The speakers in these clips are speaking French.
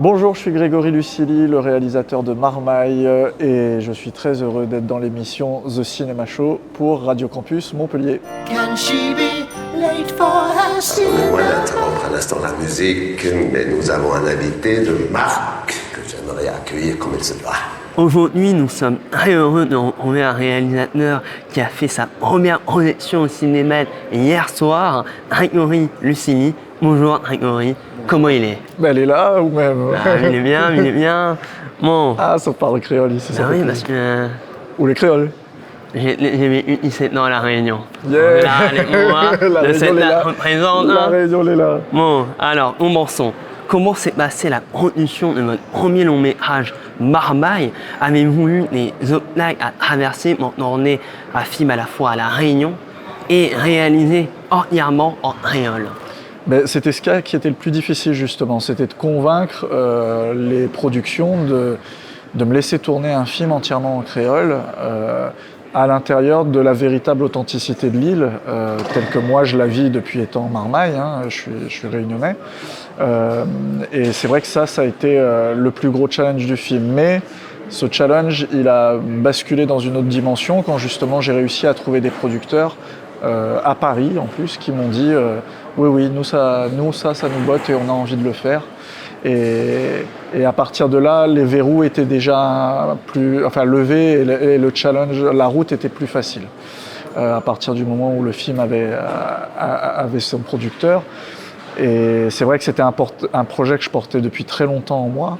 Bonjour, je suis Grégory Lucili, le réalisateur de Marmaille, et je suis très heureux d'être dans l'émission The Cinema Show pour Radio Campus Montpellier. Pardonnez-moi d'interrompre un instant la musique, mais nous avons un invité de marque que j'aimerais accueillir comme il se doit. Aujourd'hui, nous sommes très heureux de retrouver un réalisateur qui a fait sa première projection au cinéma hier soir, Grégory Lucili. Bonjour Grégory, comment il est? Elle est là ou même Il est bien, il est bien. Bon. Ah, ça parle créole ici, ça Ah fait oui, plaisir. parce que Ou les créoles. j'ai vécu 17 ans à La Réunion. Yeah. Là, avec moi, La de Réunion cette est là. représente. La Réunion est là. Bon, alors, commençons. Comment s'est passée la production de votre premier long métrage Marmaille? Avez-vous eu des obstacles à traverser pour tourner un film à la fois à La Réunion et réalisé entièrement en créole? Mais c'était ce qui était le plus difficile justement, c'était de convaincre les productions de me laisser tourner un film entièrement en créole à l'intérieur de la véritable authenticité de l'île, telle que moi je la vis depuis étant Marmaille, hein, je suis réunionnais. Et c'est vrai que ça a été le plus gros challenge du film. Mais ce challenge, il a basculé dans une autre dimension quand justement j'ai réussi à trouver des producteurs à Paris en plus qui m'ont dit oui, nous ça nous botte et on a envie de le faire. Et à partir de là, les verrous étaient déjà levés et le challenge, la route était plus facile. À partir du moment où le film avait son producteur. Et c'est vrai que c'était un projet que je portais depuis très longtemps en moi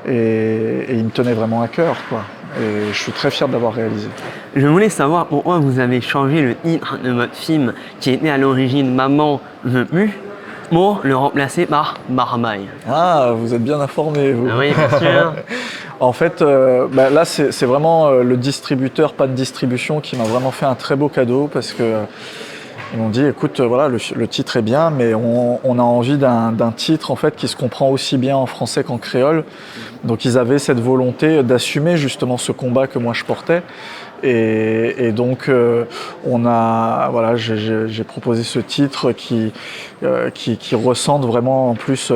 et il me tenait vraiment à cœur, quoi. Et je suis très fier de l'avoir réalisé. Je voulais savoir pourquoi vous avez changé le titre de votre film qui était à l'origine Maman, je pue pour le remplacer par Marmaille. Ah, vous êtes bien informé, vous. Ah oui, bien sûr. En fait, là, c'est vraiment le distributeur, pas de distribution, qui m'a vraiment fait un très beau cadeau parce que ils m'ont dit, écoute, voilà, le titre est bien, mais on a envie d'un titre en fait qui se comprend aussi bien en français qu'en créole. Donc ils avaient cette volonté d'assumer justement ce combat que moi je portais. Et donc j'ai proposé ce titre qui ressente vraiment en plus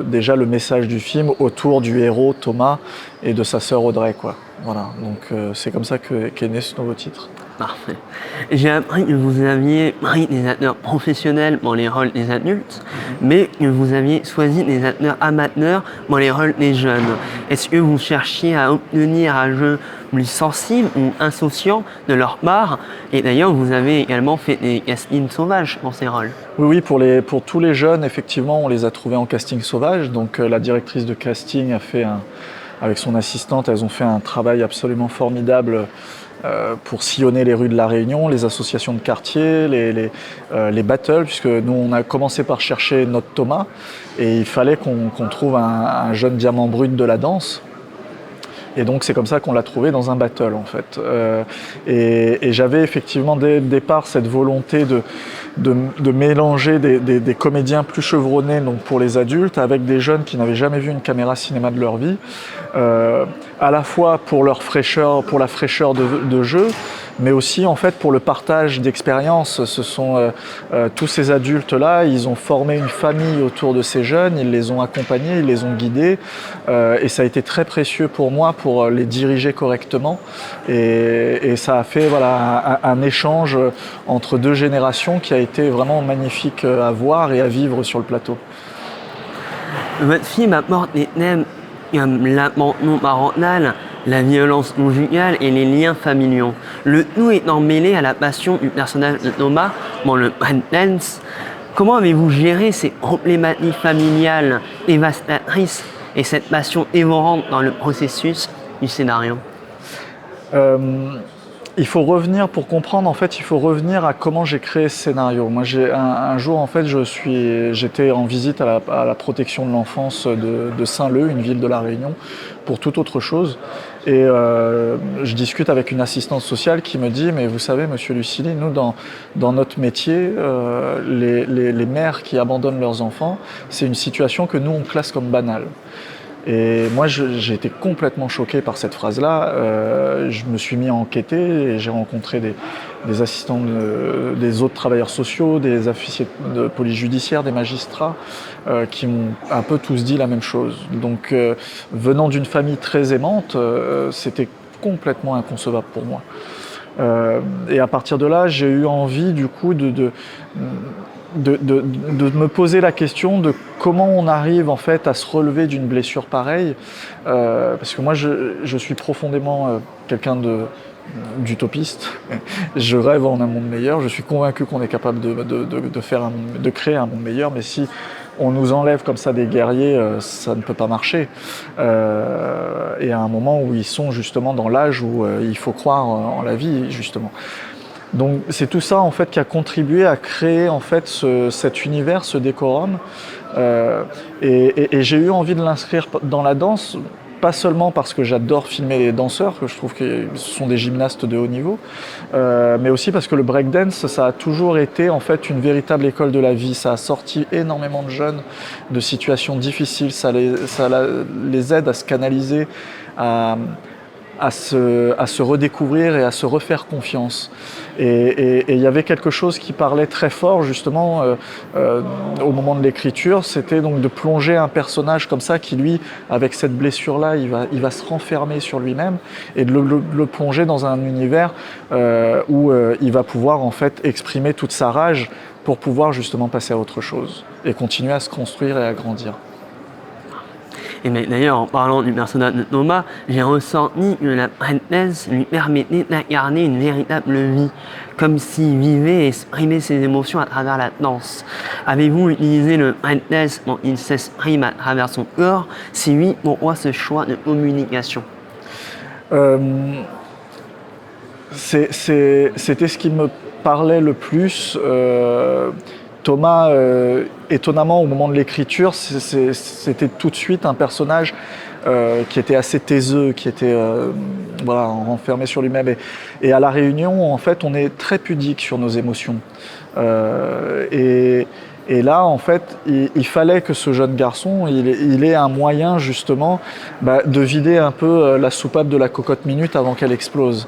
déjà le message du film autour du héros Thomas et de sa sœur Audrey, quoi. Voilà, donc c'est comme ça qu'est né ce nouveau titre. Parfait. J'ai appris que vous aviez pris des acteurs professionnels pour les rôles des adultes, mais que vous aviez choisi des acteurs amateurs pour les rôles des jeunes. Est-ce que vous cherchiez à obtenir un jeu plus sensible ou insouciant de leur part? Et d'ailleurs, vous avez également fait des castings sauvages pour ces rôles. Oui, pour tous les jeunes, effectivement, on les a trouvés en casting sauvage. Donc la directrice de casting a fait avec son assistante, elles ont fait un travail absolument formidable pour sillonner les rues de La Réunion, les associations de quartier, les battles, puisque nous on a commencé par chercher notre Thomas et il fallait qu'on trouve un jeune diamant brut de la danse. Et donc c'est comme ça qu'on l'a trouvé dans un battle en fait. Et j'avais effectivement dès le départ cette volonté de mélanger des comédiens plus chevronnés donc pour les adultes avec des jeunes qui n'avaient jamais vu une caméra cinéma de leur vie, à la fois pour leur fraîcheur, pour la fraîcheur de jeu, mais aussi en fait pour le partage d'expériences. Ce sont tous ces adultes-là, ils ont formé une famille autour de ces jeunes, ils les ont accompagnés, ils les ont guidés, et ça a été très précieux pour moi pour les diriger correctement. Et ça a fait un échange entre deux générations qui a été vraiment magnifique à voir et à vivre sur le plateau. Votre film apporte des thèmes comme l'abandon parental, la violence conjugale et les liens familiaux. Le tout étant mêlé à la passion du personnage de Thomas dans le breakdance. Comment avez-vous géré ces problématiques familiales dévastatrices et cette passion évorante dans le processus du scénario? Il faut revenir, pour comprendre, en fait, il faut revenir à comment j'ai créé ce scénario. Moi, un jour, en fait, j'étais en visite à la protection de l'enfance de Saint-Leu, une ville de La Réunion, pour toute autre chose. Et je discute avec une assistante sociale qui me dit « Mais vous savez, monsieur Lucili, nous, dans notre métier, les mères qui abandonnent leurs enfants, c'est une situation que nous, on classe comme banale. » Et moi, j'ai été complètement choqué par cette phrase-là. Je me suis mis à enquêter et j'ai rencontré des assistants, des autres travailleurs sociaux, des officiers de police judiciaire, des magistrats, qui m'ont un peu tous dit la même chose. Donc, venant d'une famille très aimante, c'était complètement inconcevable pour moi. Et à partir de là, j'ai eu envie du coup de me poser la question de comment on arrive en fait à se relever d'une blessure pareille, parce que moi je suis profondément quelqu'un d'utopiste. Je rêve en un monde meilleur. Je suis convaincu qu'on est capable de créer un monde meilleur, mais si on nous enlève comme ça des guerriers, ça ne peut pas marcher. Et à un moment où ils sont justement dans l'âge où il faut croire en la vie, justement. Donc c'est tout ça en fait qui a contribué à créer en fait cet univers, ce décorum. Et j'ai eu envie de l'inscrire dans la danse, pas seulement parce que j'adore filmer les danseurs, que je trouve que ce sont des gymnastes de haut niveau, mais aussi parce que le breakdance, ça a toujours été en fait une véritable école de la vie. Ça a sorti énormément de jeunes de situations difficiles, ça les aide à se canaliser, à se redécouvrir et à se refaire confiance. Et il y avait quelque chose qui parlait très fort justement au moment de l'écriture, c'était donc de plonger un personnage comme ça qui lui, avec cette blessure-là, il va se renfermer sur lui-même et de le plonger dans un univers où il va pouvoir en fait exprimer toute sa rage pour pouvoir justement passer à autre chose et continuer à se construire et à grandir. Et d'ailleurs, en parlant du personnage de Thomas, j'ai ressenti que la breakdance lui permettait d'incarner une véritable vie, comme s'il vivait et exprimait ses émotions à travers la danse. Avez-vous utilisé le breakdance quand il s'exprime à travers son corps? Si oui, pourquoi ce choix de communication? C'était ce qui me parlait le plus. Thomas, étonnamment, au moment de l'écriture, c'était tout de suite un personnage qui était assez taiseux, qui était renfermé sur lui-même. Et à La Réunion, en fait, on est très pudique sur nos émotions. Et là, en fait, il fallait que ce jeune garçon, il ait un moyen, justement, de vider un peu la soupape de la cocotte minute avant qu'elle explose.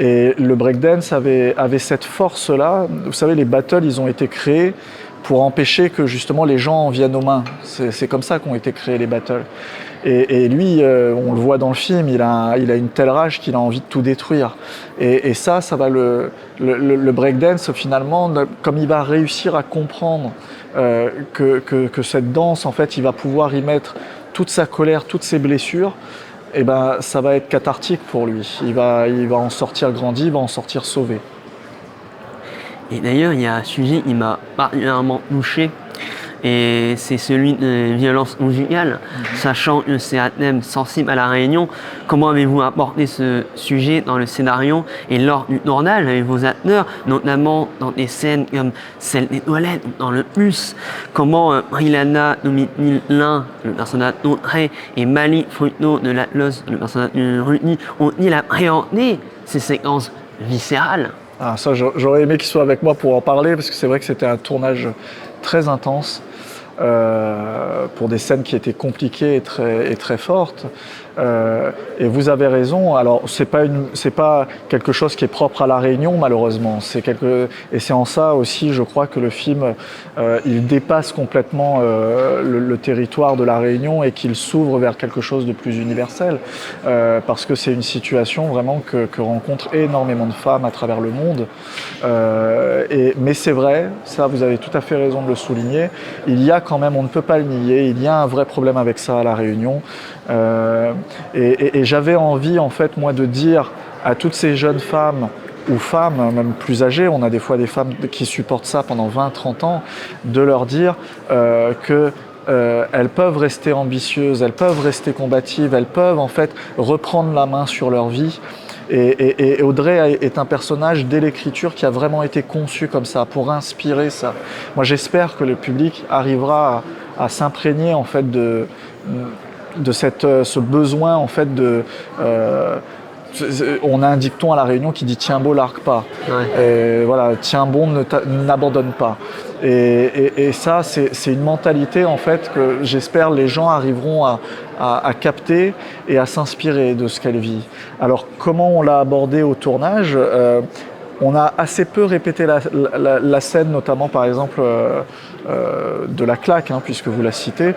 Et le breakdance avait cette force-là. Vous savez, les battles, ils ont été créés pour empêcher que, justement, les gens en viennent aux mains. C'est comme ça qu'ont été créés les battles. Et lui, on le voit dans le film, il a une telle rage qu'il a envie de tout détruire. Et ça va le breakdance, finalement, comme il va réussir à comprendre que cette danse, en fait, il va pouvoir y mettre toute sa colère, toutes ses blessures, et ça va être cathartique pour lui. Il va en sortir grandi, il va en sortir sauvé. Et d'ailleurs, il y a un sujet qui m'a particulièrement touché, et c'est celui de violence conjugale, sachant que c'est un thème sensible à La Réunion. Comment avez-vous apporté ce sujet dans le scénario et lors du tournage avec vos acteurs, notamment dans des scènes comme celle des toilettes, dans le bus? Comment Rilana Domitil-Lin, le personnage d'Audrey, et Malik Fruto de l'Atlas, le personnage de Rudy, ont-ils appréhendé ces séquences viscérales? Ah, ça, j'aurais aimé qu'il soit avec moi pour en parler, parce que c'est vrai que c'était un tournage très intense, pour des scènes qui étaient compliquées et très fortes. Et vous avez raison, alors c'est pas quelque chose qui est propre à La Réunion, malheureusement. Et c'est en ça aussi, je crois, que le film il dépasse complètement le territoire de La Réunion et qu'il s'ouvre vers quelque chose de plus universel, parce que c'est une situation vraiment que rencontrent énormément de femmes à travers le monde. Mais c'est vrai, ça vous avez tout à fait raison de le souligner, il y a quand même, on ne peut pas le nier, il y a un vrai problème avec ça à La Réunion. Et j'avais envie, en fait, moi, de dire à toutes ces jeunes femmes, ou femmes, même plus âgées, on a des fois des femmes qui supportent ça pendant 20-30 ans, de leur dire que elles peuvent rester ambitieuses, elles peuvent rester combatives, elles peuvent, en fait, reprendre la main sur leur vie. Et Audrey est un personnage dès l'écriture qui a vraiment été conçu comme ça, pour inspirer ça. Moi, j'espère que le public arrivera à s'imprégner, en fait, de ce besoin, en fait, On a un dicton à La Réunion qui dit « tiens beau, largue pas Ouais. ». Et voilà, « tiens bon, n'abandonne pas ». Et ça, c'est une mentalité en fait que j'espère les gens arriveront à capter et à s'inspirer de ce qu'elle vit. Alors comment on l'a abordé au tournage on a assez peu répété la scène, notamment par exemple de la claque, hein, puisque vous la citez.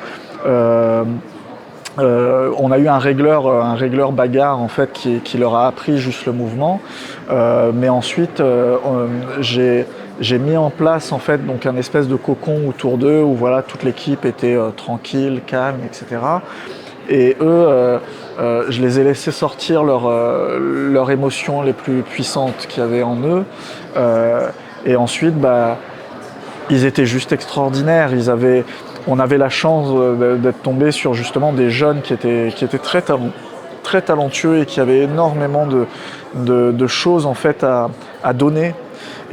On a eu un régleur bagarre en fait qui leur a appris juste le mouvement, mais ensuite j'ai mis en place en fait donc un espèce de cocon autour d'eux où voilà toute l'équipe était tranquille, calme, etc. Et eux, je les ai laissés sortir leurs émotions les plus puissantes qu'il y avait en eux, et ensuite ils étaient juste extraordinaires. On avait la chance d'être tombé sur justement des jeunes qui étaient très talentueux et qui avaient énormément de choses en fait à donner.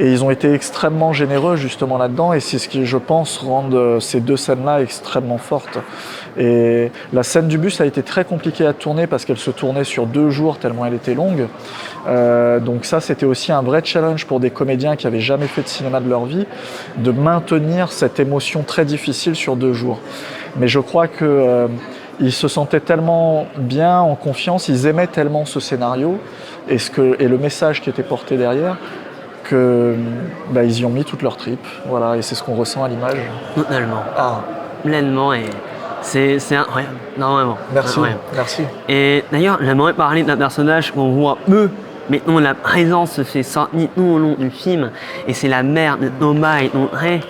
Et ils ont été extrêmement généreux justement là-dedans et c'est ce qui, je pense, rend ces deux scènes-là extrêmement fortes. Et la scène du bus a été très compliquée à tourner parce qu'elle se tournait sur 2 jours tellement elle était longue. Donc ça, c'était aussi un vrai challenge pour des comédiens qui n'avaient jamais fait de cinéma de leur vie, de maintenir cette émotion très difficile sur 2 jours. Mais je crois qu'ils se sentaient tellement bien, en confiance, ils aimaient tellement ce scénario et le message qui était porté derrière, ils y ont mis toute leur tripe, voilà, et c'est ce qu'on ressent à l'image. Totalement. Ah. Pleinement, et c'est incroyable, normalement. Merci, Incroyable. merci. Et d'ailleurs, j'aimerais parler d'un personnage qu'on voit peu, mais dont la présence se fait sentir tout au long du film, et c'est la mère de Thomas et d'Audrey.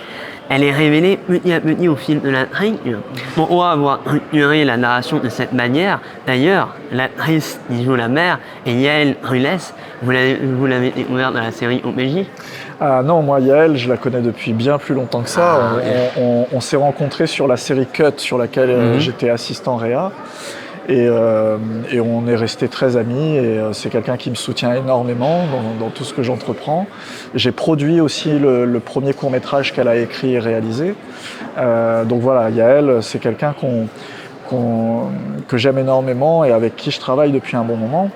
Elle est révélée petit à petit au fil de l'intrigue. Pourquoi avoir structuré la narration de cette manière? D'ailleurs, l'actrice qui joue la mère est Yael Rules. Vous l'avez découverte dans la série OPJ. Ah non, moi Yael, je la connais depuis bien plus longtemps que ça. On s'est rencontrés sur la série Cut, sur laquelle j'étais assistant réa. Et on est restés très amis et c'est quelqu'un qui me soutient énormément dans tout ce que j'entreprends. J'ai produit aussi le premier court-métrage qu'elle a écrit et réalisé. Donc voilà, Yael, c'est quelqu'un que j'aime énormément et avec qui je travaille depuis un bon moment.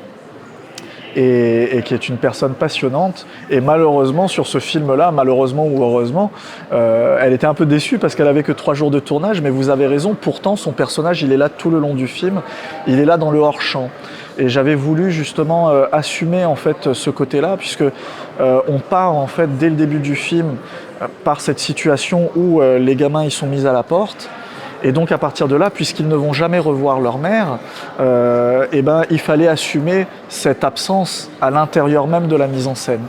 Et qui est une personne passionnante. Et malheureusement, sur ce film-là, malheureusement ou heureusement, elle était un peu déçue parce qu'elle avait que 3 jours de tournage, mais vous avez raison, pourtant son personnage, il est là tout le long du film, il est là dans le hors-champ. Et j'avais voulu justement assumer en fait ce côté-là, puisque on part en fait dès le début du film par cette situation où les gamins ils sont mis à la porte. Et donc à partir de là, puisqu'ils ne vont jamais revoir leur mère, il fallait assumer cette absence à l'intérieur même de la mise en scène.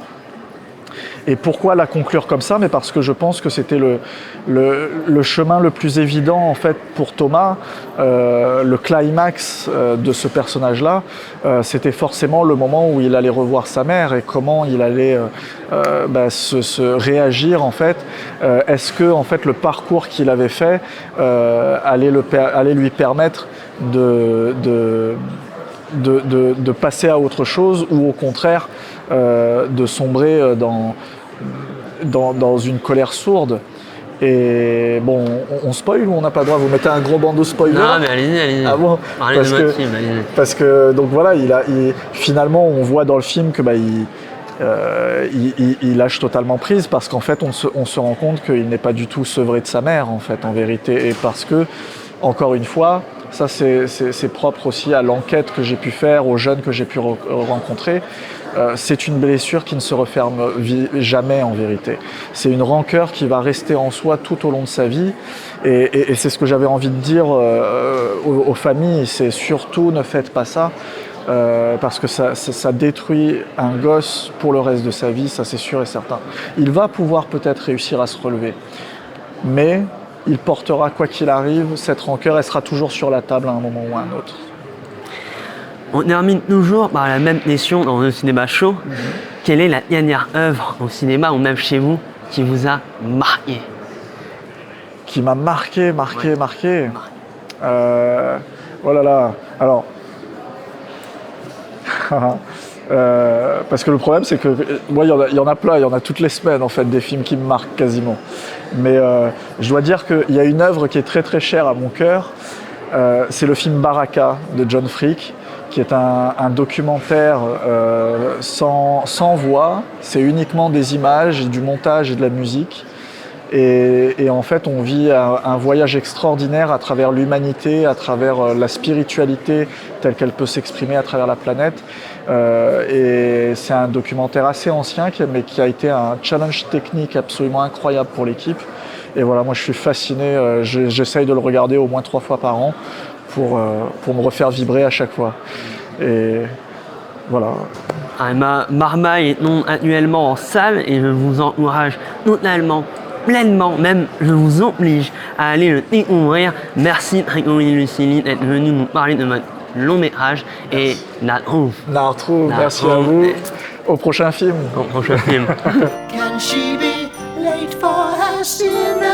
Et pourquoi la conclure comme ça? Mais parce que je pense que c'était le chemin le plus évident en fait pour Thomas. Le climax de ce personnage-là, c'était forcément le moment où il allait revoir sa mère et comment il allait se réagir en fait. Est-ce que en fait le parcours qu'il avait fait allait lui permettre de passer à autre chose ou au contraire de sombrer dans une colère sourde. Et bon, on spoil ou on n'a pas le droit? Vous mettez un gros bandeau spoiler? Non, mais allez-y. Ah bon? Parce que donc voilà, finalement on voit dans le film que il lâche totalement prise parce qu'en fait on se rend compte qu'il n'est pas du tout sevré de sa mère en fait en vérité, et parce que encore une fois ça c'est propre aussi à l'enquête que j'ai pu faire, aux jeunes que j'ai pu rencontrer. C'est une blessure qui ne se referme jamais en vérité. C'est une rancœur qui va rester en soi tout au long de sa vie. Et c'est ce que j'avais envie de dire aux familles, c'est surtout ne faites pas ça. Parce que ça détruit un gosse pour le reste de sa vie, ça c'est sûr et certain. Il va pouvoir peut-être réussir à se relever, mais il portera quoi qu'il arrive, cette rancœur, elle sera toujours sur la table à un moment ou à un autre. On termine toujours par la même question dans le cinéma show. Quelle est la dernière œuvre au cinéma ou même chez vous qui vous a marqué? Qui m'a marqué. Oh là là. Alors, parce que le problème c'est que moi il y en a plein, il y en a toutes les semaines en fait des films qui me marquent quasiment. Mais je dois dire qu'il y a une œuvre qui est très très chère à mon cœur. C'est le film Baraka de John Frick, qui est un documentaire sans voix. C'est uniquement des images, du montage et de la musique. Et en fait, on vit un voyage extraordinaire à travers l'humanité, à travers la spiritualité telle qu'elle peut s'exprimer à travers la planète. Et c'est un documentaire assez ancien, mais qui a été un challenge technique absolument incroyable pour l'équipe. Et voilà, moi je suis fasciné, j'essaye de le regarder au moins 3 fois par an pour me refaire vibrer à chaque fois. Et voilà. Marmaille est non annuellement en salle et je vous encourage totalement, pleinement, même je vous oblige à aller le découvrir. Merci Grégory Lucili d'être venu nous parler de votre long métrage et Natrouve. Merci à vous. Au prochain film. Au prochain film. Can she be late for her cinema